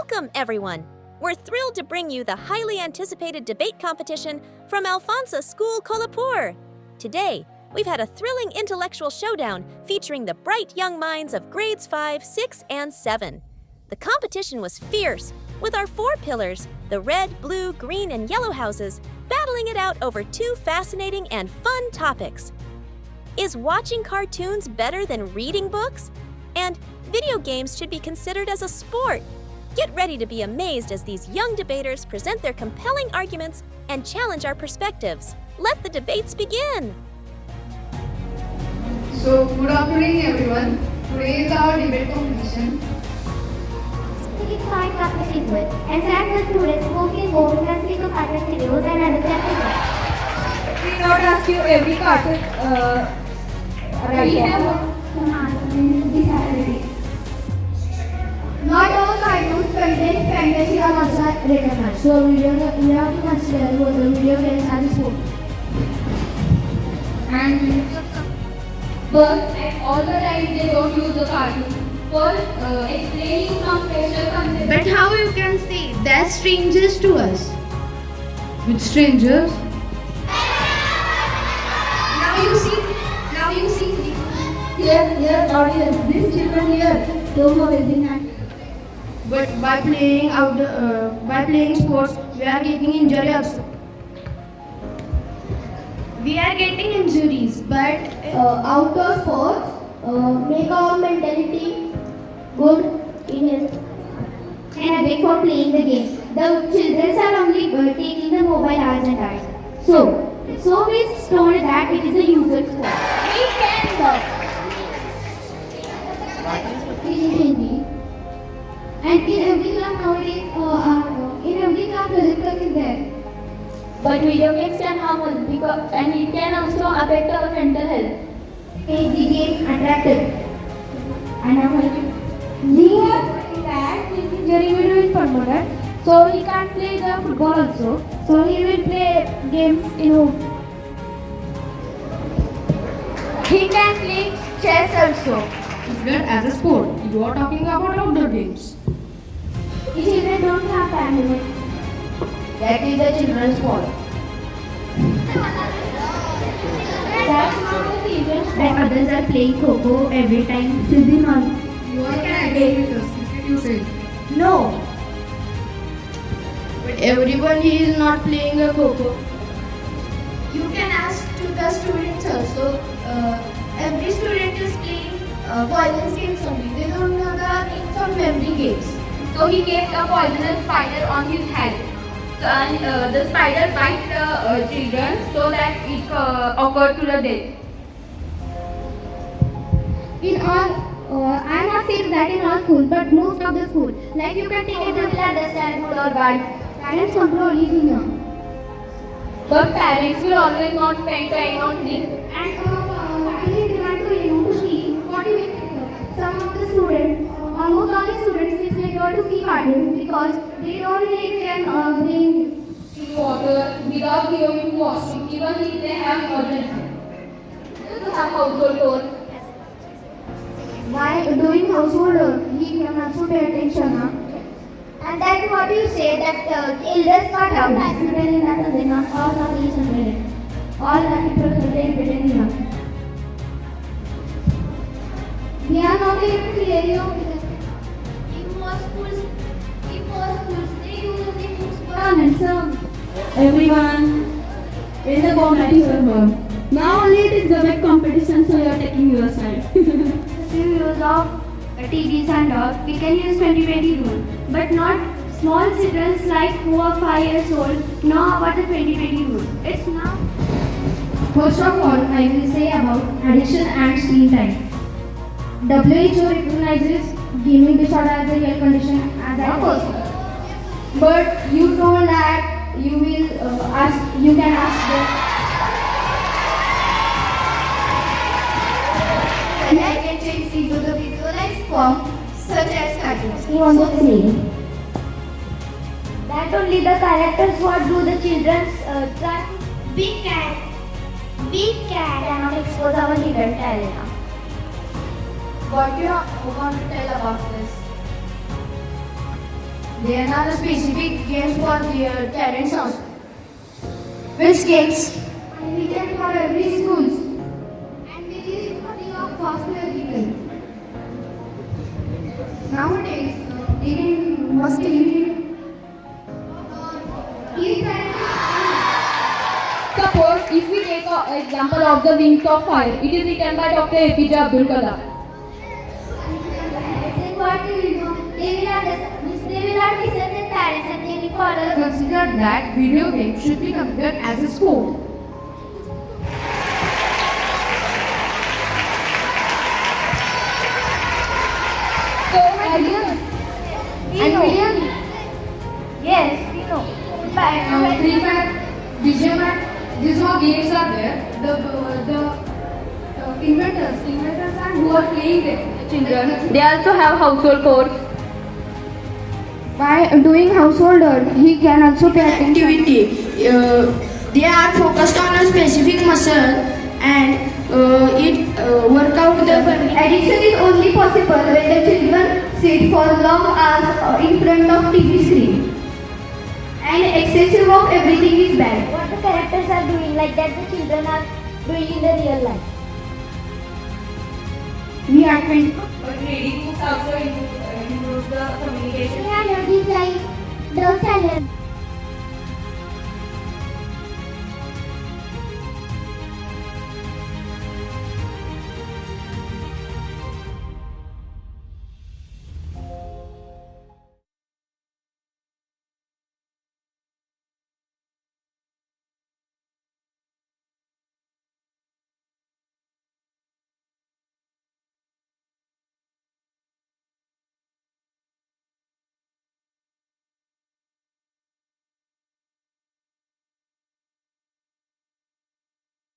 Welcome, everyone! We're thrilled to bring you the highly anticipated debate competition from Alfonsa School Kolhapur. Today, we've had a thrilling intellectual showdown featuring the bright young minds of grades 5, 6, and 7. The competition was fierce, with our 4 pillars, the red, blue, green, and yellow houses, battling it out over 2 fascinating and fun topics. Is watching cartoons better than reading books? And video games should be considered as a sport. Get ready to be amazed as these young debaters present their compelling arguments and challenge our perspectives. Let the debates begin! So, good afternoon everyone. Today is our debate competition. Speaking science after sequel, and Saturday students who can go and see the pattern videos and understand We not ask you every cartoon. We have this Saturday. Not all cartoons contain fantasy or also recognized. So we have to consider both the video games and sport. But at all the time they don't use the cartoon for explaining some special concepts. But how you can see they're strangers to us? With strangers? Now you see. Here, audience, these children here don't know anything. But by playing sports, we are getting injury also. We are getting injuries, but outdoor sports make our mentality good in it and big for playing the game. The children are only taking the mobile hours and hours. So we told that it is a user sport. We can work. And in every club nowadays, projector is there. But video games can harm us and it can also affect our mental health. Make the game attractive. And I'm going to that injury video is promoted. So he can't play the football also. So he will play games in home. He can play chess also. As a sport, you are talking about outdoor games. The children don't have time to it. That is the children's fault. That's not the children's fault. Like others are playing Coco every time. Silly man. You are agree with us. You say. No. But everyone is not playing a Coco. You can ask to the students also. Every student is playing violence games only. They don't know the names of memory games. So he kept a poisonous spider on his head. So, and the spider bite the children so that it occurred to the death. In all, I'm not saying that in all schools, but most of the schools. Like you can take it will understand good or bad. Parents control only thing now. But parents will always not spend time on him. And parents demand to you to see what you make. Some of the students, almost all the students, is like to see cartoons because they don't really can bring Water without giving washing, even if they have urgency. To have household chores. While doing household, he can also pay attention. And that's what you say that elders got out. Accidentally, not all of these are related. All the people are related enough. We are not able to hear you. In most schools, they use the books for Everyone, in the comment is over. Now only it is debate competition, so you are taking your side. Use of TVs and all, we can use 2020 rule, but not small children like 4 or 5 years old know about the 2020 rule. It's now. First of all, I will say about addiction and screen time. WHO recognizes gaming disorder as a real condition and that but you told that you can ask them. And I can change into the visualized form such as cartoons. He wants to say that only the characters what do the children's try. We Cannot expose our hidden talent. What do you want to tell about this? There are specific games for their talents also. Which games? We can for every schools. And there is nothing of faster people. Nowadays, even mostly Suppose if we take an example of the Wings of Fire, it is written by Dr. APJ Abdul Kalam. Then what do you do? They will not listen to parents and they will follow. Consider that video games should be considered as a sport. So, Million, Yes, you know. Free Fire, Digimon, these all games are there. The inventors and who are playing them, children, they also have household chores. By doing household work, he can also pay attention. activity. They are focused on a specific muscle and it work out the Addiction is only possible when the children sit for long hours in front of TV screen. And excessive of everything is bad. What the characters are doing, like that the children are doing in the real life. We are trained. But reading books also improves the communication. Yeah, no, these like, don't silence.